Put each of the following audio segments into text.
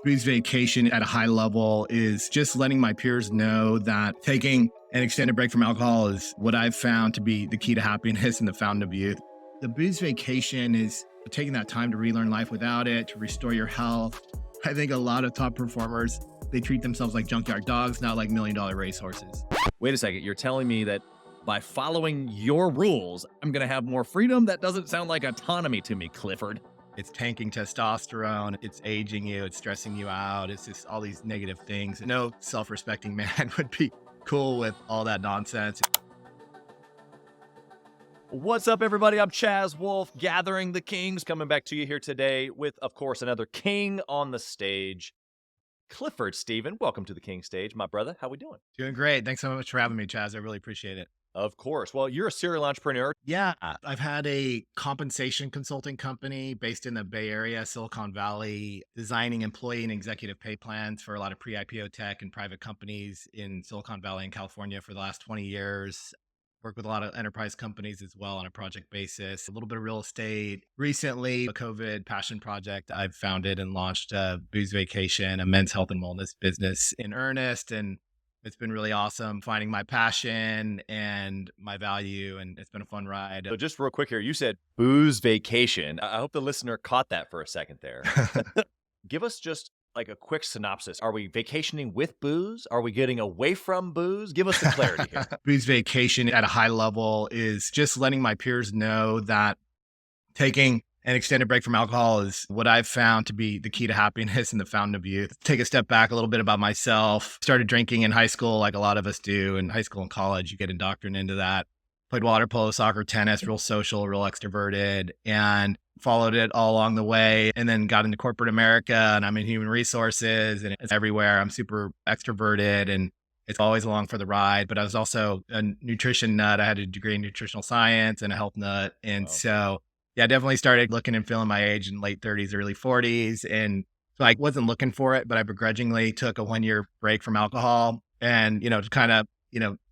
Booze vacation at a high level is just letting my peers know that taking an extended break from alcohol is what I've found to be the key to happiness and the fountain of youth. The booze vacation is taking that time to relearn life without it, to restore your health. I think a lot of top performers, they treat themselves like junkyard dogs, not like $1 million racehorses. Wait a second. You're telling me that by following your rules, I'm going to have more freedom? That doesn't sound like autonomy to me, Clifford. It's tanking testosterone, it's aging you, it's stressing you out, it's just all these negative things. No self-respecting man would be cool with all that nonsense. What's up, everybody? I'm Chaz Wolfe, gathering the kings, coming back to you here today with, of course, another king on the stage. Clifford Stephan, welcome to the king stage, my brother. How we doing? Doing great. Thanks so much for having me, Chaz. I really appreciate it. Of course. Well, you're a serial entrepreneur. Yeah, I've had a compensation consulting company based in the Bay Area, Silicon Valley, designing employee and executive pay plans for a lot of pre-IPO tech and private companies in Silicon Valley and California for the last 20 years. Worked with a lot of enterprise companies as well on a project basis, a little bit of real estate. Recently, a COVID passion project, I've founded and launched Booze Vacation, a men's health and wellness business in earnest. And it's been really awesome finding my passion and my value, and it's been a fun ride. So just real quick here, you said booze vacation. I hope the listener caught that for a second there. Give us just like a quick synopsis. Are we vacationing with booze? Are we getting away from booze? Give us the clarity here. Booze vacation at a high level is just letting my peers know that taking an extended break from alcohol is what I've found to be the key to happiness and the fountain of youth. Take a step back a little bit about myself. Started drinking in high school like a lot of us do. In high school and college, you get indoctrinated into that. Played water polo, soccer, tennis, real social, real extroverted, and followed it all along the way. And then got into corporate America, and I'm in human resources, and it's everywhere. I'm super extroverted, and it's always along for the ride. But I was also a nutrition nut. I had a degree in nutritional science and a health nut. And Wow. so, yeah, I definitely started looking and feeling my age in late 30s, early 40s. And so I wasn't looking for it, but I begrudgingly took a 1 year break from alcohol and, to kind of,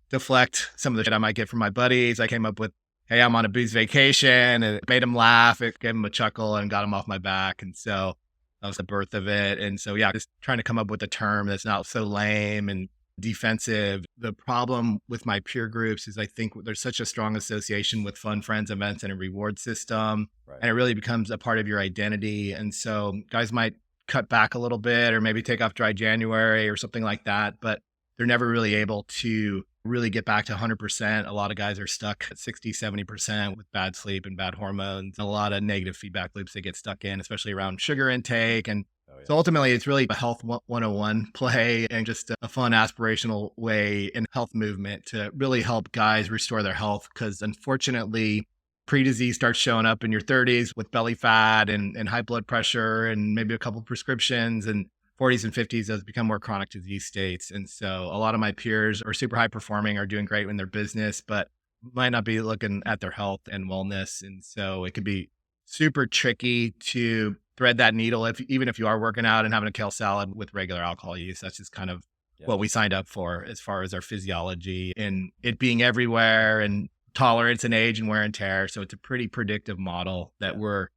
deflect some of the shit I might get from my buddies. I came up with, hey, I'm on a booze vacation, and it made them laugh. It gave them a chuckle and got them off my back. And so that was the birth of it. And so, yeah, just trying to come up with a term that's not so lame and defensive. The problem with my peer groups is I think there's such a strong association with fun friends, events, and a reward system. Right. And it really becomes a part of your identity. And so guys might cut back a little bit or maybe take off dry January or something like that, but they're never really able to really get back to 100%. A lot of guys are stuck at 60, 70% with bad sleep and bad hormones, and a lot of negative feedback loops they get stuck in, especially around sugar intake. And so ultimately, it's really a health 101 play and just a fun aspirational way in health movement to really help guys restore their health. Because unfortunately, pre-disease starts showing up in your 30s with belly fat and high blood pressure and maybe a couple of prescriptions, and 40s and 50s has become more chronic disease states. And so a lot of my peers are super high performing, are doing great in their business, but might not be looking at their health and wellness. And so it could be super tricky to thread that needle even if you are working out and having a kale salad with regular alcohol use. That's just kind of what we signed up for as far as our physiology and it being everywhere and tolerance and age and wear and tear. So it's a pretty predictive model that we're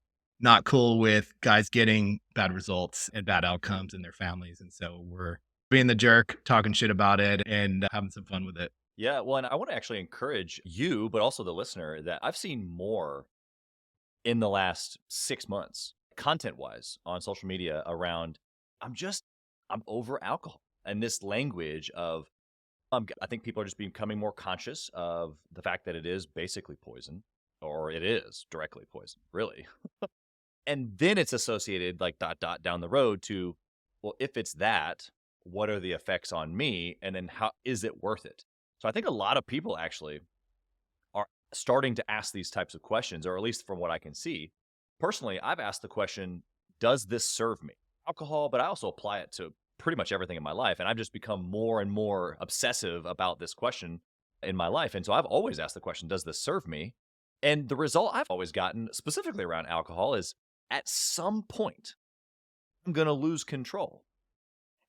not cool with guys getting bad results and bad outcomes in their families. And so we're being the jerk, talking shit about it and having some fun with it. Yeah, well, and I want to actually encourage you, but also the listener, that I've seen more in the last 6 months, content-wise, on social media around, I'm over alcohol. And this language of, I think people are just becoming more conscious of the fact that it is basically poison, or it is directly poison, really. And then it's associated like ... down the road to, well, if it's that, what are the effects on me? And then how is it worth it? So I think a lot of people actually are starting to ask these types of questions, or at least from what I can see. Personally, I've asked the question, does this serve me? Alcohol, but I also apply it to pretty much everything in my life. And I've just become more and more obsessive about this question in my life. And so I've always asked the question, does this serve me? And the result I've always gotten specifically around alcohol is, at some point, I'm going to lose control.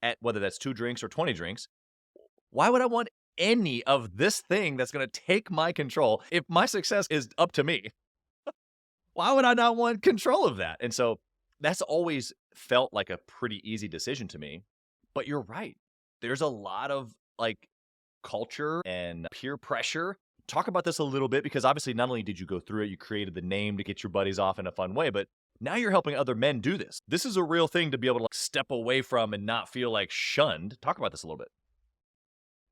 At whether that's 2 drinks or 20 drinks, why would I want any of this thing that's going to take my control if my success is up to me? Why would I not want control of that? And so that's always felt like a pretty easy decision to me. But you're right. There's a lot of like culture and peer pressure. Talk about this a little bit because obviously not only did you go through it, you created the name to get your buddies off in a fun way, but now you're helping other men do this. This is a real thing to be able to like step away from and not feel like shunned. Talk about this a little bit.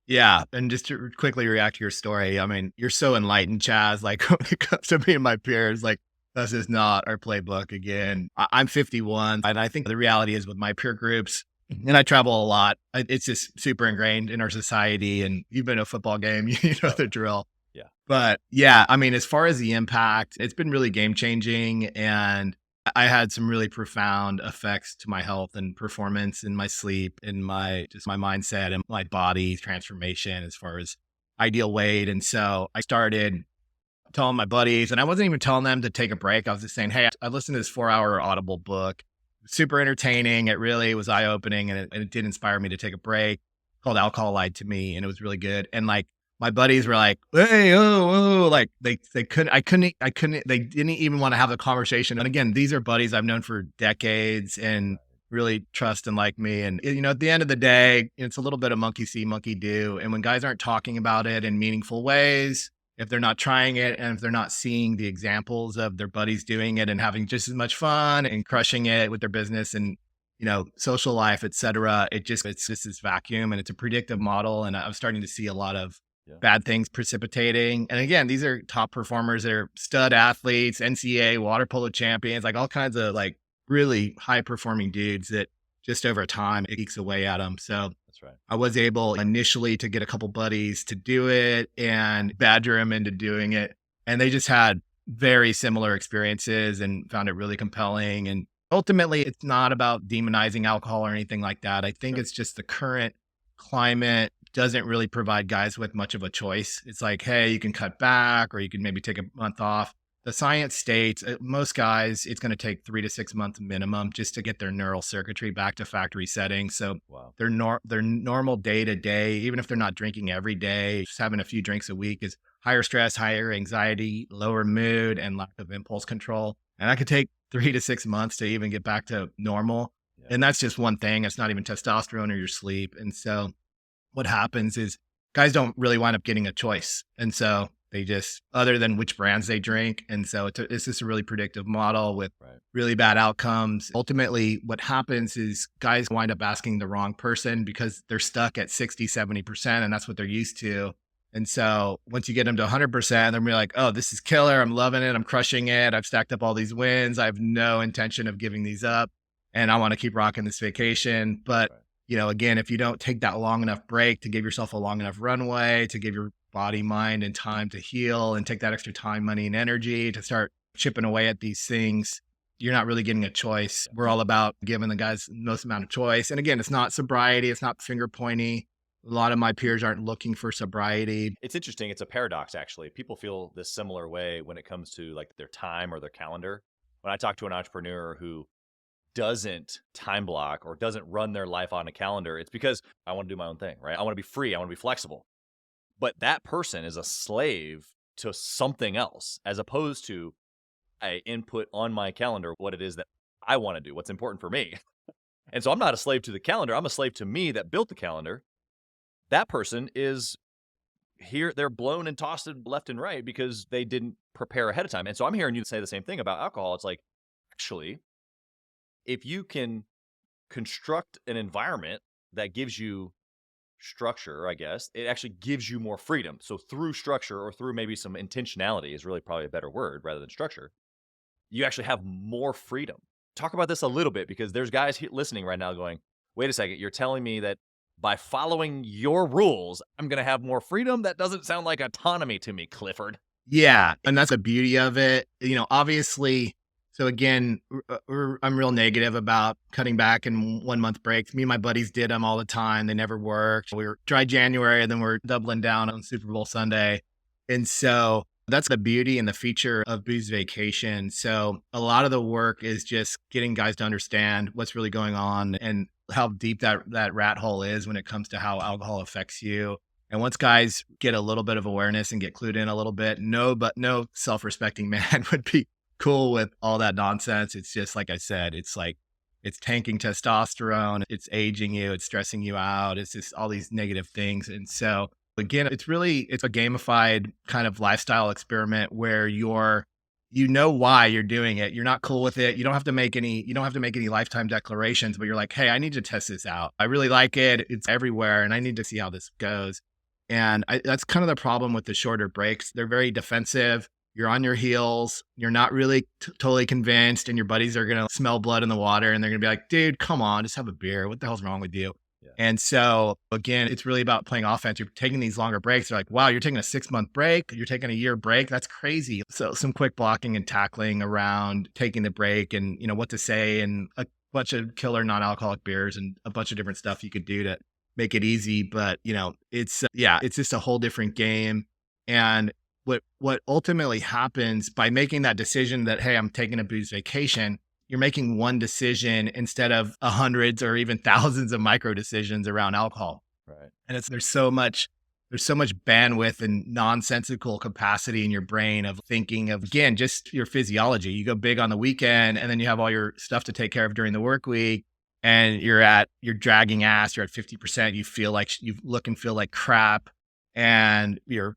Yeah, and just to quickly react to your story, I mean, you're so enlightened, Chaz. Like when it comes to me and my peers, like this is not our playbook again. I'm 51, and I think the reality is with my peer groups, and I travel a lot. It's just super ingrained in our society. And you've been to a football game, you know the drill. Yeah. But yeah, I mean, as far as the impact, it's been really game changing. And I had some really profound effects to my health and performance in my sleep, in my just my mindset and my body transformation as far as ideal weight. And so I started telling my buddies, and I wasn't even telling them to take a break. I was just saying, hey, I listened to this 4-hour Audible book, super entertaining. It really was eye opening, and it did inspire me to take a break, called Alcohol Lied to Me. And it was really good. And like, my buddies were like, hey, like I couldn't, they didn't even want to have a conversation. And again, these are buddies I've known for decades and really trust and like me. And, you know, at the end of the day, it's a little bit of monkey see, monkey do. And when guys aren't talking about it in meaningful ways, if they're not trying it and if they're not seeing the examples of their buddies doing it and having just as much fun and crushing it with their business and, you know, social life, et cetera, it's just this vacuum, and it's a predictive model. And I'm starting to see a lot of bad things precipitating. And again, these are top performers. They're stud athletes, NCAA water polo champions, like all kinds of like really high performing dudes that just over time it eats away at them. So That's right. I was able initially to get a couple buddies to do it and badger them into doing it. And they just had very similar experiences and found it really compelling. And ultimately, it's not about demonizing alcohol or anything like that. I think it's just the current climate doesn't really provide guys with much of a choice. It's like, hey, you can cut back or you can maybe take a month off. The science states most guys, it's going to take 3 to 6 months minimum just to get their neural circuitry back to factory settings. So their normal day to day, even if they're not drinking every day, just having a few drinks a week is higher stress, higher anxiety, lower mood, and lack of impulse control. And that could take 3 to 6 months to even get back to normal. Yeah. And that's just one thing. It's not even testosterone or your sleep. And so what happens is guys don't really wind up getting a choice. And so they just, other than which brands they drink. And so it's just a really predictive model with really bad outcomes. Ultimately, what happens is guys wind up asking the wrong person because they're stuck at 60, 70%, and that's what they're used to. And so once you get them to 100%, they're gonna be like, oh, this is killer. I'm loving it. I'm crushing it. I've stacked up all these wins. I have no intention of giving these up. And I want to keep rocking this vacation. But you know, again, if you don't take that long enough break to give yourself a long enough runway, to give your body, mind, and time to heal and take that extra time, money, and energy to start chipping away at these things, you're not really getting a choice. We're all about giving the guys the most amount of choice. And again, it's not sobriety. It's not finger pointy. A lot of my peers aren't looking for sobriety. It's interesting. It's a paradox, actually. People feel this similar way when it comes to like their time or their calendar. When I talk to an entrepreneur who doesn't time block or doesn't run their life on a calendar, it's because I want to do my own thing, right? I want to be free. I want to be flexible. But that person is a slave to something else, as opposed to I input on my calendar what it is that I want to do, what's important for me. And so I'm not a slave to the calendar. I'm a slave to me that built the calendar. That person is here. They're blown and tossed left and right because they didn't prepare ahead of time. And so I'm hearing you say the same thing about alcohol. It's like, actually, if you can construct an environment that gives you structure, I guess, it actually gives you more freedom. So through structure, or through maybe some intentionality is really probably a better word rather than structure, you actually have more freedom. Talk about this a little bit, because there's guys listening right now going, wait a second, you're telling me that by following your rules, I'm going to have more freedom? That doesn't sound like autonomy to me, Clifford. Yeah. And that's the beauty of it. You know, obviously, so again, I'm real negative about cutting back and 1 month breaks. Me and my buddies did them all the time. They never worked. We were dry January, and then we're doubling down on Super Bowl Sunday. And so that's the beauty and the feature of Booze Vacation. So a lot of the work is just getting guys to understand what's really going on and how deep that rat hole is when it comes to how alcohol affects you. And once guys get a little bit of awareness and get clued in a little bit, no self-respecting man would be cool with all that nonsense. It's just like I said, it's it's tanking testosterone, it's aging you, it's stressing you out, it's just all these negative things. And so again, it's a gamified kind of lifestyle experiment where you know why you're doing it. You're not cool with it. You don't have to make any lifetime declarations, but you're like, "Hey, I need to test this out. I really like it. It's everywhere and I need to see how this goes." And that's kind of the problem with the shorter breaks. They're very defensive. You're on your heels. You're not really totally convinced, and your buddies are going to smell blood in the water and they're going to be like, "Dude, come on, just have a beer. What the hell's wrong with you?" Yeah. And so again, it's really about playing offense. You're taking these longer breaks. They're like, "Wow, you're taking a 6-month break. You're taking a year break. That's crazy." So some quick blocking and tackling around taking the break and, what to say, and a bunch of killer non-alcoholic beers and a bunch of different stuff you could do to make it easy. But, it's just a whole different game. And what ultimately happens by making that decision that, hey, I'm taking a booze vacation, you're making one decision instead of hundreds or even thousands of micro decisions around alcohol. Right. And there's so much bandwidth and nonsensical capacity in your brain of thinking of, again, just your physiology. You go big on the weekend and then you have all your stuff to take care of during the work week, and you're dragging ass, you're at 50%, you look and feel like crap, and you're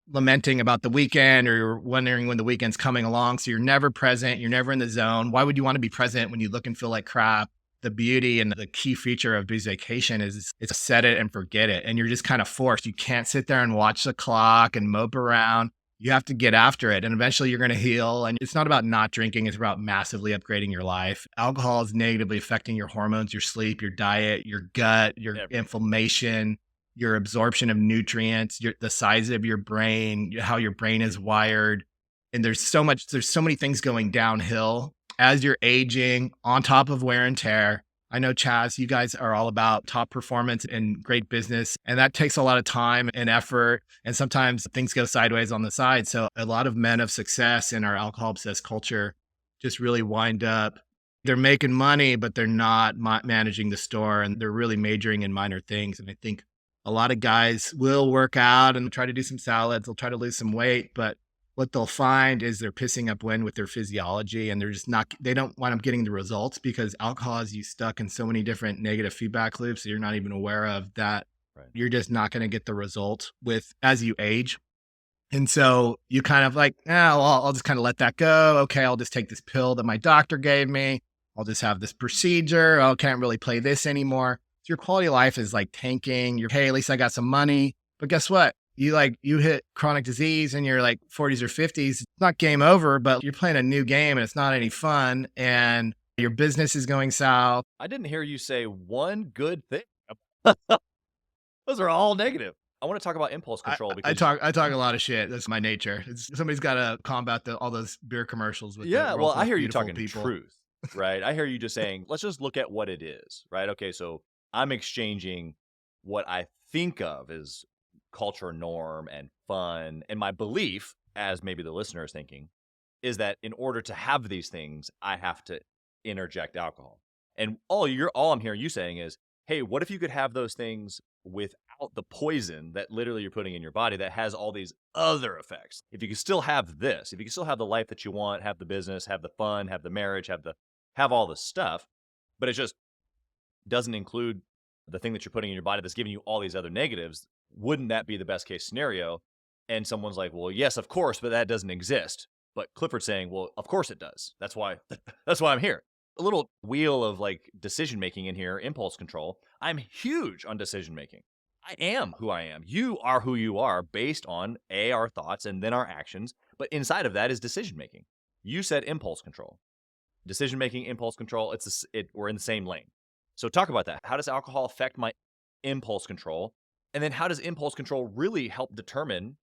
lamenting about the weekend, or you're wondering when the weekend's coming along. So you're never present. You're never in the zone. Why would you want to be present when you look and feel like crap? The beauty and the key feature of booze vacation is it's set it and forget it. And you're just kind of forced. You can't sit there and watch the clock and mope around. You have to get after it. And eventually you're going to heal. And it's not about not drinking. It's about massively upgrading your life. Alcohol is negatively affecting your hormones, your sleep, your diet, your gut, your inflammation, your absorption of nutrients, the size of your brain, how your brain is wired. And there's so many things going downhill as you're aging, on top of wear and tear. I know, Chaz, you guys are all about top performance and great business, and that takes a lot of time and effort. And sometimes things go sideways on the side. So a lot of men of success in our alcohol obsessed culture just really wind up, they're making money, but they're not managing the store, and they're really majoring in minor things. And I think a lot of guys will work out and try to do some salads. They'll try to lose some weight, but what they'll find is they're pissing up wind with their physiology, and they don't wind up getting the results because alcohol has you stuck in so many different negative feedback loops that you're not even aware of, that Right. you're just not going to get the result as you age. And so you kind of like, well, I'll just kind of let that go. Okay, I'll just take this pill that my doctor gave me. I'll just have this procedure. I can't really play this anymore. So your quality of life is like tanking. Hey, at least I got some money. But guess what? You hit chronic disease in your like 40s or 50s. It's not game over, but you're playing a new game and it's not any fun. And your business is going south. I didn't hear you say one good thing. Those are all negative. I want to talk about impulse control because I talk a lot of shit. That's my nature. Somebody's got to combat all those beer commercials with yeah, the well, world's I most hear you beautiful talking people. truth, right? I hear you just saying, let's just look at what it is, right? Okay, so I'm exchanging what I think of as culture norm and fun, and my belief, as maybe the listener is thinking, is that in order to have these things, I have to interject alcohol. And all I'm hearing you saying is, hey, what if you could have those things without the poison that literally you're putting in your body that has all these other effects? If you could still have this, if you could still have the life that you want, have the business, have the fun, have the marriage, have all the stuff, but it just doesn't include the thing that you're putting in your body that's giving you all these other negatives, wouldn't that be the best case scenario? And someone's like, well, yes, of course, but that doesn't exist. But Clifford's saying, well, of course it does. That's why I'm here. A little wheel of like decision making in here, impulse control. I'm huge on decision making. I am who I am. You are who you are based on our thoughts and then our actions. But inside of that is decision making. You said impulse control. Decision making, impulse control, we're in the same lane. So talk about that. How does alcohol affect my impulse control? And then how does impulse control really help determine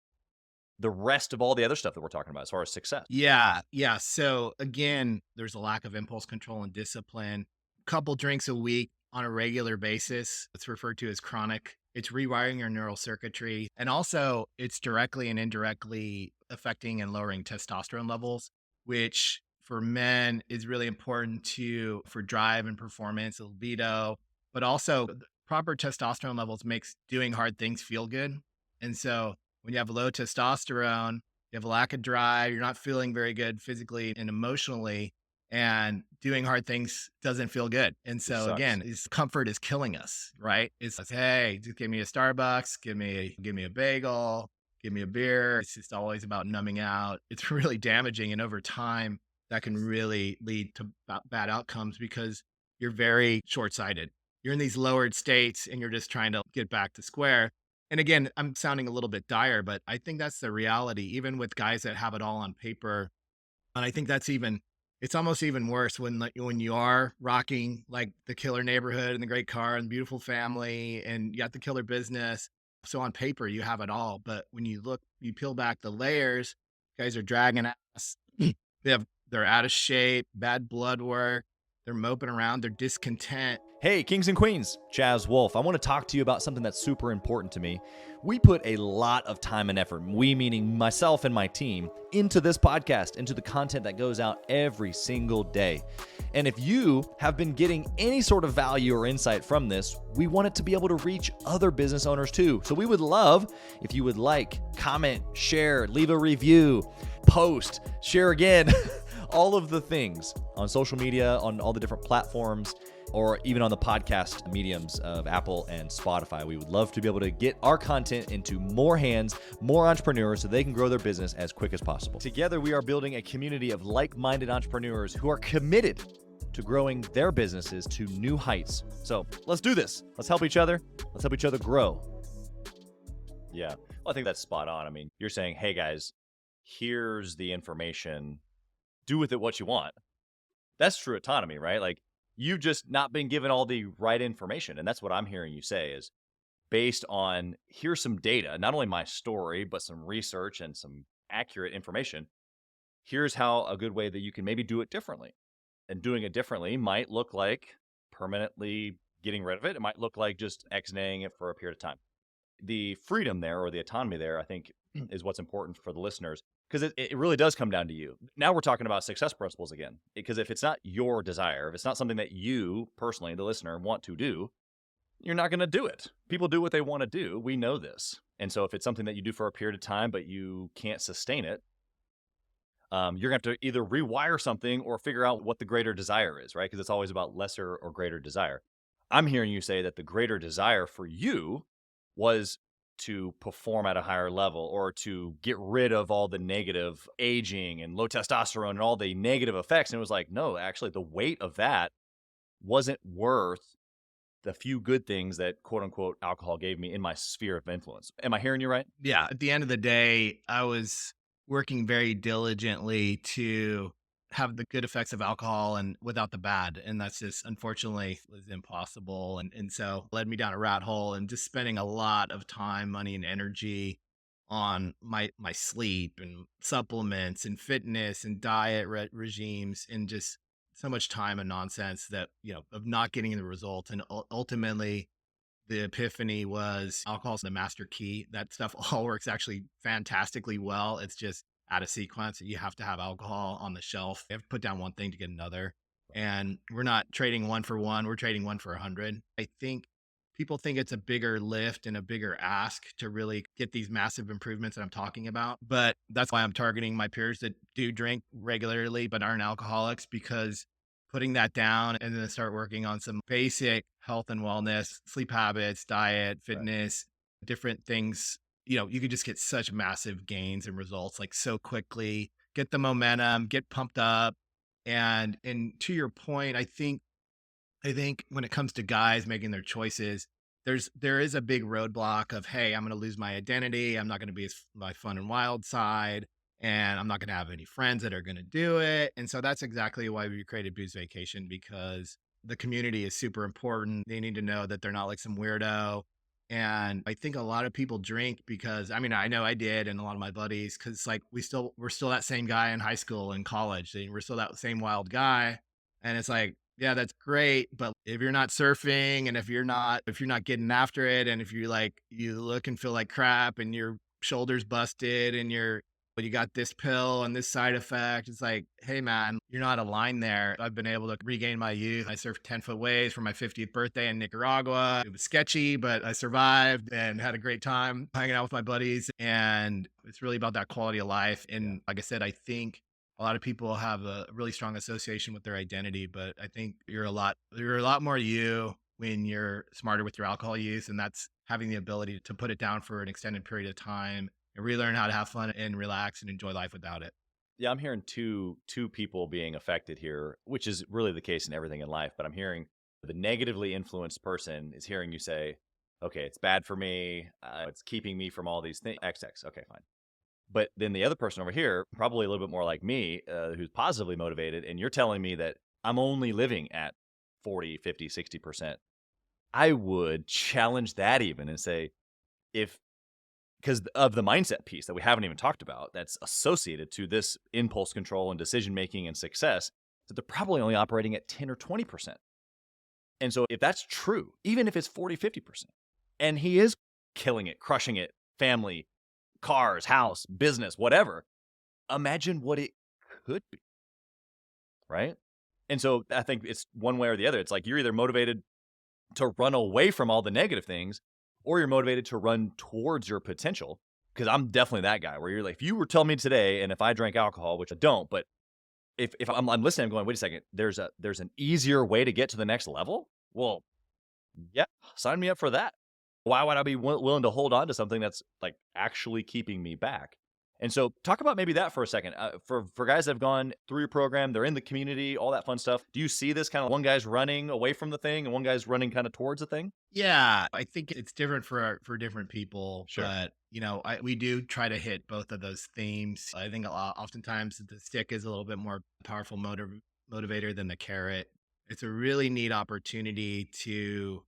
the rest of all the other stuff that we're talking about as far as success? Yeah. Yeah. So again, there's a lack of impulse control and discipline. Couple drinks a week on a regular basis. It's referred to as chronic. It's rewiring your neural circuitry. And also it's directly and indirectly affecting and lowering testosterone levels, which for men is really important for drive and performance, libido, but also proper testosterone levels makes doing hard things feel good. And so when you have low testosterone, you have a lack of drive, you're not feeling very good physically and emotionally. and doing hard things doesn't feel good. And which so sucks. again, comfort is killing us, right? It's like, hey, just give me a Starbucks, give me a bagel, give me a beer. It's just always about numbing out. It's really damaging, and over time, that can really lead to bad outcomes because you're very short-sighted. You're in these lowered states, and you're just trying to get back to square. And again, I'm sounding a little bit dire, but I think that's the reality. Even with guys that have it all on paper, and I think that's even it's almost even worse when like when you are rocking like the killer neighborhood and the great car and beautiful family and you got the killer business. So on paper you have it all, but when you look, you peel back the layers, guys are dragging ass. They're out of shape, bad blood work, they're moping around, they're discontent. Hey, kings and queens, Chaz Wolfe. I want to talk to you about something that's super important to me. We put a lot of time and effort, we meaning myself and my team, into this podcast, into the content that goes out every single day. And if you have been getting any sort of value or insight from this, we want it to be able to reach other business owners too. So we would love if you would like, comment, share, leave a review, post, share again, all of the things on social media, on all the different platforms, or even on the podcast mediums of Apple and Spotify. We would love to be able to get our content into more hands, more entrepreneurs, so they can grow their business as quick as possible. Together, we are building a community of like-minded entrepreneurs who are committed to growing their businesses to new heights. So let's do this. Let's help each other. Let's help each other grow. Yeah, well, I think that's spot on. I mean, you're saying, hey guys, here's the information. Do with it what you want. That's true autonomy, right? Like, you've just not been given all the right information. And that's what I'm hearing you say is based on here's some data, not only my story, but some research and some accurate information. Here's how a good way that you can maybe do it differently. And doing it differently might look like permanently getting rid of it. It might look like just ex-naying it for a period of time. The freedom there or the autonomy there, I think, is what's important for the listeners because it really does come down to you. Now we're talking about success principles again, because if it's not your desire, if it's not something that you personally, the listener, want to do, you're not going to do it. People do what they want to do. We know this. And so if it's something that you do for a period of time, but you can't sustain it, you're going to have to either rewire something or figure out what the greater desire is, right? Because it's always about lesser or greater desire. I'm hearing you say that the greater desire for you was to perform at a higher level or to get rid of all the negative aging and low testosterone and all the negative effects. And it was like, no, actually the weight of that wasn't worth the few good things that quote unquote alcohol gave me in my sphere of influence. Am I hearing you right? Yeah, at the end of the day, I was working very diligently to have the good effects of alcohol and without the bad. And that's just unfortunately was impossible. And so led me down a rat hole and just spending a lot of time, money, and energy on my sleep and supplements and fitness and diet regimes and just so much time and nonsense that, of not getting the results. And ultimately the epiphany was alcohol's the master key. That stuff all works actually fantastically well. It's just out of sequence. You have to have alcohol on the shelf. You have to put down one thing to get another. And we're not trading one for one. We're trading one for 100. I think people think it's a bigger lift and a bigger ask to really get these massive improvements that I'm talking about. But that's why I'm targeting my peers that do drink regularly but aren't alcoholics, because putting that down and then start working on some basic health and wellness, sleep habits, diet, fitness, different things, you could just get such massive gains and results like so quickly, get the momentum, get pumped up. And to your point, I think when it comes to guys making their choices, there is a big roadblock of, hey, I'm going to lose my identity. I'm not going to be my fun and wild side, and I'm not going to have any friends that are going to do it. And so that's exactly why we created Booze Vacation, because the community is super important. They need to know that they're not like some weirdo. And I think a lot of people drink because, I mean, I know I did, and a lot of my buddies, because like we're still that same guy in high school and college. We're still that same wild guy. And it's like, yeah, that's great. But if you're not surfing and if you're not getting after it, and if you look and feel like crap and your shoulders busted and you got this pill and this side effect, it's like, hey man, you're not aligned there. I've been able to regain my youth. I surfed 10-foot waves for my 50th birthday in Nicaragua. It was sketchy, but I survived and had a great time hanging out with my buddies. And it's really about that quality of life. And like I said, I think A lot of people have a really strong association with their identity, but I think you're a lot more you when you're smarter with your alcohol use, and that's having the ability to put it down for an extended period of time and relearn how to have fun and relax and enjoy life without it. Yeah, I'm hearing two people being affected here, which is really the case in everything in life. But I'm hearing the negatively influenced person is hearing you say, "Okay, it's bad for me. It's keeping me from all these things." XX. Okay, fine. But then the other person over here, probably a little bit more like me, who's positively motivated, and you're telling me that I'm only living at 40, 50, 60%. I would challenge that even and say, if because of the mindset piece that we haven't even talked about that's associated to this impulse control and decision making and success, that they're probably only operating at 10 or 20%. And so if that's true, even if it's 40, 50%, and he is killing it, crushing it, family, cars, house, business, whatever, imagine what it could be, right? And so I think it's one way or the other. It's like you're either motivated to run away from all the negative things, or you're motivated to run towards your potential. Because I'm definitely that guy where you're like, if you were telling me today, and if I drank alcohol, which I don't, but if I'm listening, I'm going, wait a second, there's an easier way to get to the next level. Well, yeah, sign me up for that. Why would I be willing to hold on to something that's like actually keeping me back? And so, talk about maybe that for a second. For guys that have gone through your program, they're in the community, all that fun stuff. Do you see this kind of one guy's running away from the thing and one guy's running kind of towards the thing? Yeah, I think it's different for different people, Sure. but we do try to hit both of those themes. I think oftentimes the stick is a little bit more powerful motivator than the carrot. It's a really neat opportunity to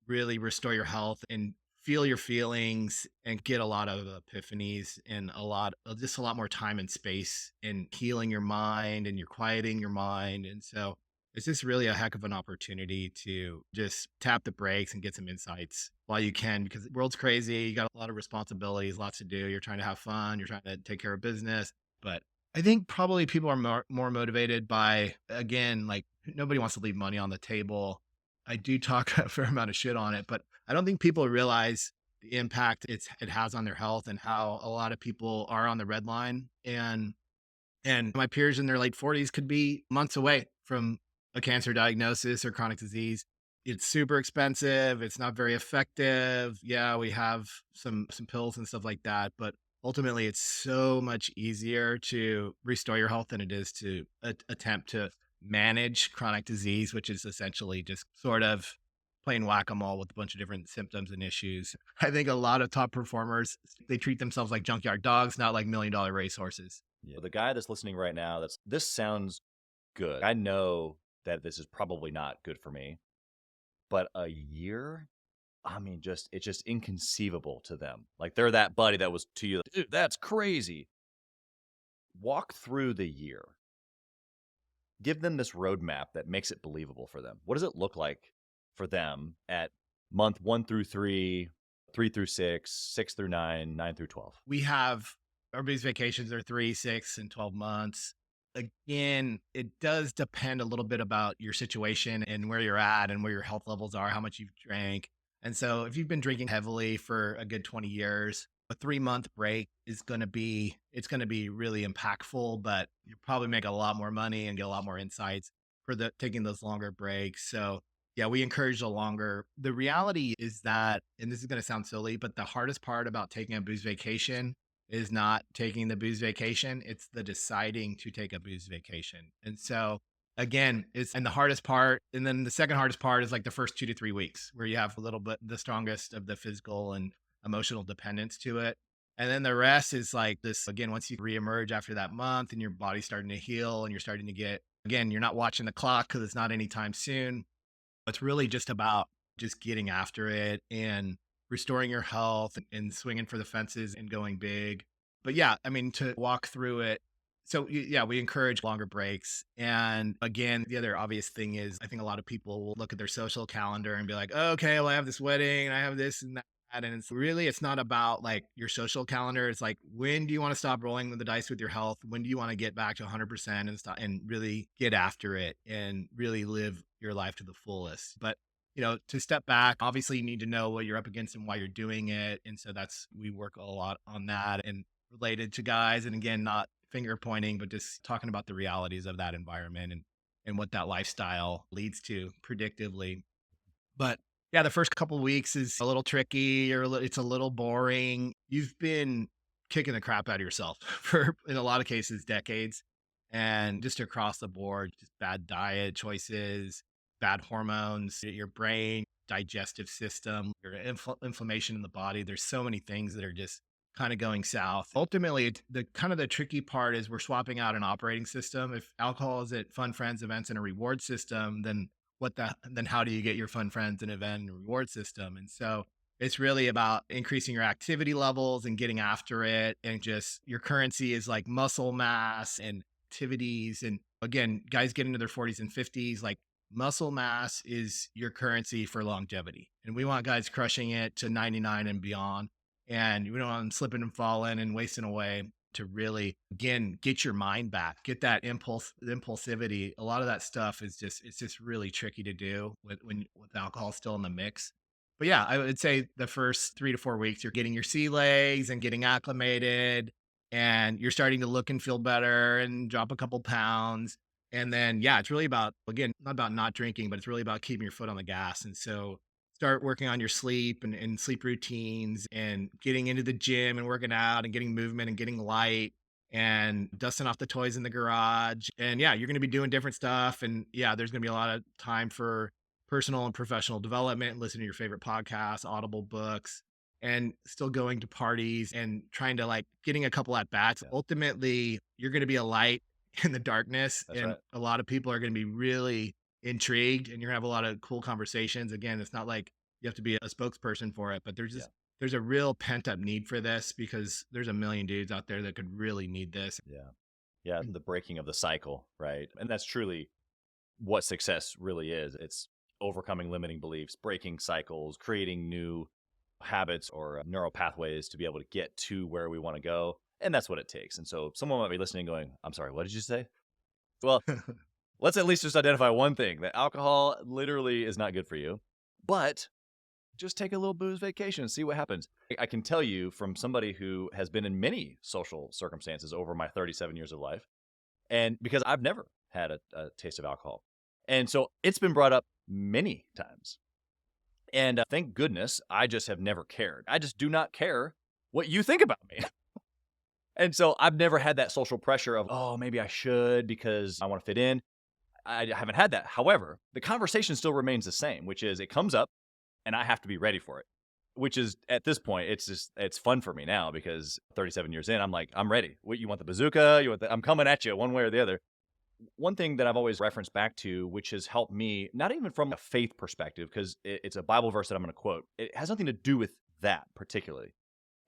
really restore your health and feel your feelings and get a lot of epiphanies and just a lot more time and space in healing your mind and you're quieting your mind. And so it's just really a heck of an opportunity to just tap the brakes and get some insights while you can, because the world's crazy. You got a lot of responsibilities, lots to do. You're trying to have fun, you're trying to take care of business. But I think probably people are more motivated by, again, like nobody wants to leave money on the table. I do talk a fair amount of shit on it, but I don't think people realize the impact it has on their health and how a lot of people are on the red line. And my peers in their late 40s could be months away from a cancer diagnosis or chronic disease. It's super expensive. It's not very effective. Yeah, we have some pills and stuff like that, but ultimately it's so much easier to restore your health than it is to attempt to manage chronic disease, which is essentially just sort of playing whack-a-mole with a bunch of different symptoms and issues. I think a lot of top performers, they treat themselves like junkyard dogs, not like million-dollar racehorses. Yeah. The guy that's listening right now, this sounds good. I know that this is probably not good for me, but a year, I mean, it's just inconceivable to them. Like they're that buddy that was to you, dude, that's crazy. Walk through the year. Give them this roadmap that makes it believable for them. What does it look like for them at month 1 through 3, 3 through 6, 6 through 9, 9 through 12? We have everybody's vacations are 3, 6, and 12 months. Again, it does depend a little bit about your situation and where you're at and where your health levels are, how much you've drank. And so if you've been drinking heavily for a good 20 years, a 3-month break is going to be really impactful, but you'll probably make a lot more money and get a lot more insights for the taking those longer breaks. So yeah, we encourage the longer. The reality is that, and this is going to sound silly, but the hardest part about taking a booze vacation is not taking the booze vacation. It's the deciding to take a booze vacation. And so again, and the hardest part. And then the second hardest part is like the first 2 to 3 weeks where you have a little bit the strongest of the physical and emotional dependence to it. And then the rest is like this again, once you reemerge after that month and your body's starting to heal and you're starting to get, again, you're not watching the clock because it's not anytime soon. It's really just about just getting after it and restoring your health and swinging for the fences and going big. But yeah, I mean, to walk through it. So yeah, we encourage longer breaks. And again, the other obvious thing is I think a lot of people will look at their social calendar and be like, oh, okay, well, I have this wedding and I have this and that. And it's not about like your social calendar. It's like, when do you want to stop rolling the dice with your health? When do you want to get back to 100% and stop and really get after it and really live your life to the fullest? But to step back, obviously you need to know what you're up against and why you're doing it. And so we work a lot on that and related to guys. And again, not finger pointing, but just talking about the realities of that environment and what that lifestyle leads to predictively. But yeah, the first couple of weeks is a little tricky or it's a little boring. You've been kicking the crap out of yourself for, in a lot of cases, decades. And just across the board, just bad diet choices, bad hormones, your brain, digestive system, your inflammation in the body. There's so many things that are just kind of going south. Ultimately, the kind of the tricky part is we're swapping out an operating system. If alcohol is at fun, friends, events, and a reward system, then how do you get your fun, friends, and event and reward system? And so it's really about increasing your activity levels and getting after it. And just your currency is like muscle mass and activities. And again, guys get into their 40s and 50s, like muscle mass is your currency for longevity. And we want guys crushing it to 99 and beyond. And we don't want them slipping and falling and wasting away to really, again, get your mind back, get that impulsivity. A lot of that stuff is it's just really tricky to do with alcohol still in the mix. But yeah, I would say the first 3 to 4 weeks, you're getting your sea legs and getting acclimated, and you're starting to look and feel better and drop a couple pounds. And then, yeah, it's really about, again, not about not drinking, but it's really about keeping your foot on the gas. And so start working on your sleep and sleep routines and getting into the gym and working out and getting movement and getting light and dusting off the toys in the garage. And yeah, you're going to be doing different stuff. And yeah, there's going to be a lot of time for personal and professional development, listening to your favorite podcasts, audible books, and still going to parties and trying to like getting a couple at bats. Yeah. Ultimately, you're going to be a light in the darkness. That's And right. a lot of people are going to be really intrigued and you're gonna have a lot of cool conversations. Again, it's not like you have to be a spokesperson for it, but Yeah. there's a real pent up need for this because there's a million dudes out there that could really need this. Yeah. Yeah. The breaking of the cycle, right? And that's truly what success really is. It's overcoming limiting beliefs, breaking cycles, creating new habits or neural pathways to be able to get to where we want to go. And that's what it takes. And so someone might be listening going, I'm sorry, what did you say? Well, let's at least just identify one thing, that alcohol literally is not good for you, but just take a little booze vacation and see what happens. I can tell you from somebody who has been in many social circumstances over my 37 years of life, and because I've never had a taste of alcohol. And so it's been brought up many times. And thank goodness I just have never cared. I just do not care what you think about me. And so I've never had that social pressure of, oh, maybe I should because I want to fit in. I haven't had that. However, the conversation still remains the same, which is it comes up and I have to be ready for it, which is at this point, it's fun for me now because 37 years in, I'm like, I'm ready. What, you want the bazooka? I'm coming at you one way or the other. One thing that I've always referenced back to, which has helped me, not even from a faith perspective, because it's a Bible verse that I'm going to quote. It has nothing to do with that particularly.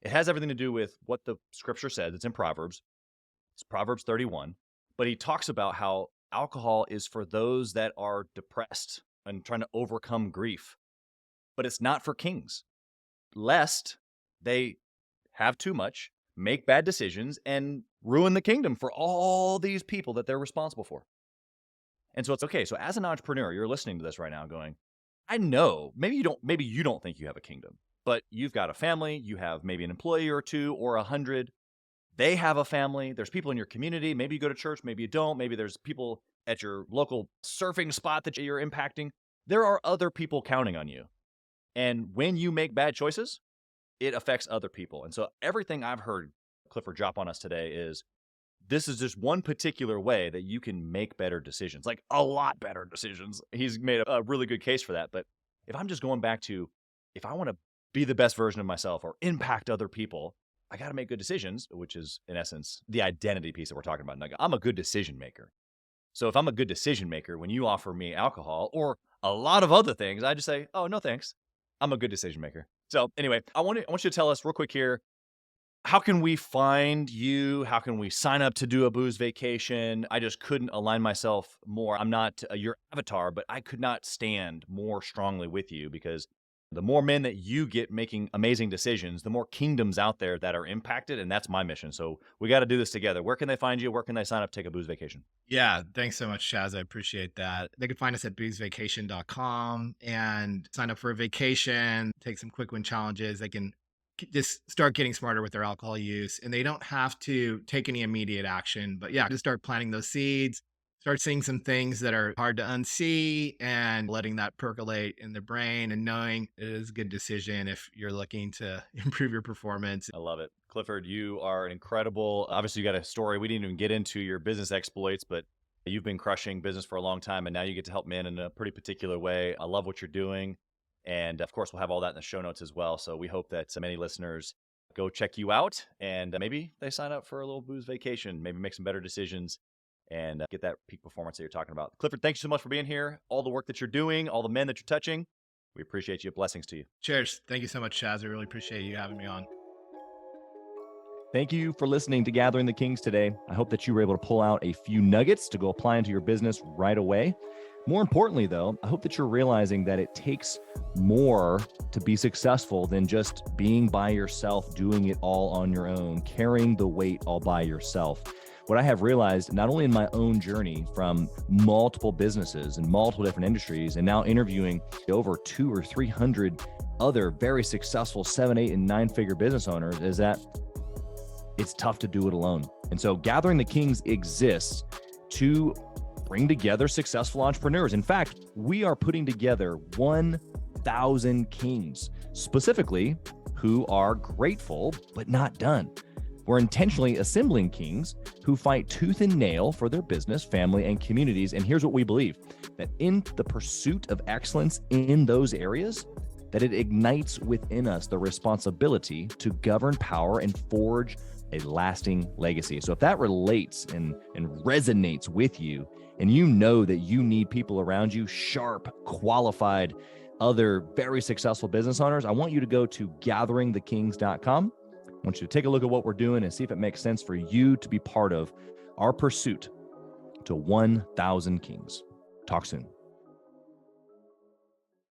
It has everything to do with what the scripture says. It's in Proverbs. It's Proverbs 31. But he talks about how alcohol is for those that are depressed and trying to overcome grief. But it's not for kings, lest they have too much, make bad decisions, and ruin the kingdom for all these people that they're responsible for. And so it's okay. So as an entrepreneur, you're listening to this right now going, I know maybe you don't think you have a kingdom, but you've got a family, you have maybe an employee or two or 100. They have a family. There's people in your community. Maybe you go to church, maybe you don't. Maybe there's people at your local surfing spot that you're impacting. There are other people counting on you. And when you make bad choices, it affects other people. And so everything I've heard Clifford drop on us today is this is just one particular way that you can make better decisions, like a lot better decisions. He's made a really good case for that. But if I'm just going back to, if I want to be the best version of myself or impact other people, I got to make good decisions, which is in essence the identity piece that we're talking about. Like, I'm a good decision maker. So if I'm a good decision maker, when you offer me alcohol or a lot of other things, I just say, oh, no, thanks. I'm a good decision maker. So anyway, I want you to tell us real quick here, how can we find you? How can we sign up to do a booze vacation? I just couldn't align myself more. I'm not your avatar, but I could not stand more strongly with you because the more men that you get making amazing decisions, the more kingdoms out there that are impacted. And that's my mission. So we got to do this together. Where can they find you? Where can they sign up to take a booze vacation? Yeah, thanks so much, Chaz. I appreciate that. They can find us at boozevacation.com and sign up for a vacation, take some quick win challenges. They can just start getting smarter with their alcohol use, and they don't have to take any immediate action. But yeah, just start planting those seeds, start seeing some things that are hard to unsee and letting that percolate in the brain and knowing it is a good decision if you're looking to improve your performance. I love it. Clifford, you are an incredible, obviously you got a story. We didn't even get into your business exploits, but you've been crushing business for a long time and now you get to help men in a pretty particular way. I love what you're doing. And of course, we'll have all that in the show notes as well. So we hope that many listeners go check you out and maybe they sign up for a little booze vacation, maybe make some better decisions and get that peak performance that you're talking about. Clifford, thanks so much for being here. All the work that you're doing, all the men that you're touching. We appreciate you. Blessings to you. Cheers. Thank you so much, Chaz. I really appreciate you having me on. Thank you for listening to Gathering the Kings today. I hope that you were able to pull out a few nuggets to go apply into your business right away. More importantly, though, I hope that you're realizing that it takes more to be successful than just being by yourself, doing it all on your own, carrying the weight all by yourself. What I have realized, not only in my own journey from multiple businesses and multiple different industries, and now interviewing over 200 or 300 other very successful 7, 8, and 9-figure business owners, is that it's tough to do it alone. And so Gathering the Kings exists to bring together successful entrepreneurs. In fact, we are putting together 1,000 kings, specifically who are grateful but not done. We're intentionally assembling kings who fight tooth and nail for their business, family, and communities. And here's what we believe, that in the pursuit of excellence in those areas, that it ignites within us the responsibility to govern power and forge a lasting legacy. So if that relates and resonates with you, and you know that you need people around you, sharp, qualified, other very successful business owners, I want you to go to gatheringthekings.com. I want you to take a look at what we're doing and see if it makes sense for you to be part of our pursuit to 1,000 kings. Talk soon.